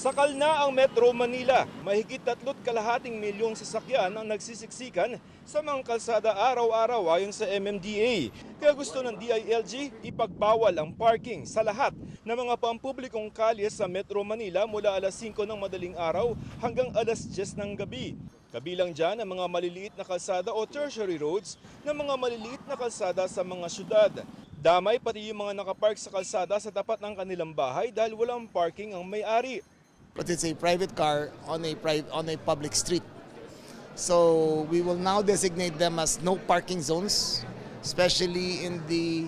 Sakal na ang Metro Manila. Mahigit 3.2 milyong sasakyan ang nagsisiksikan sa mga kalsada araw-araw ayon sa MMDA. Kaya gusto ng DILG ipagbawal ang parking sa lahat ng mga pampublikong kalye sa Metro Manila mula alas 5 ng madaling araw hanggang alas 10 ng gabi. Kabilang dyan ang mga maliliit na kalsada o tertiary roads ng mga maliliit na kalsada sa mga syudad. Damay pati yung mga nakapark sa kalsada sa tapat ng kanilang bahay dahil walang parking ang may-ari. But it's a private car on a public street. So we will now designate them as no parking zones, especially in the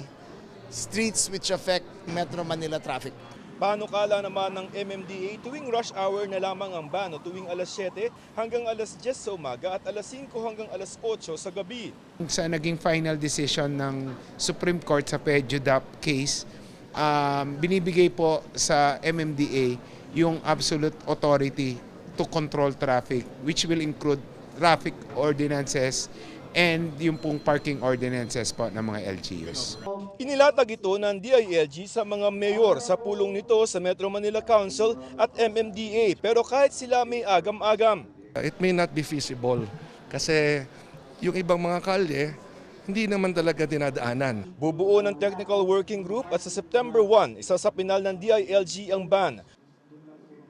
streets which affect Metro Manila traffic. Panukala naman ng MMDA tuwing rush hour na lamang ang ban o tuwing alas 7 hanggang alas 10 sa umaga at alas 5 hanggang alas 8 sa gabi. Sa naging final decision ng Supreme Court sa PEJUDAP case, binibigay po sa MMDA yung absolute authority to control traffic, which will include traffic ordinances and yung pong parking ordinances po ng mga LGUs. Inilatag ito ng DILG sa mga mayor sa pulong nito sa Metro Manila Council at MMDA, pero kahit sila may agam-agam. It may not be feasible kasi yung ibang mga kalye hindi naman talaga dinadaanan. Bubuo ng technical working group at sa September 1, isa sa pinal ng DILG ang ban.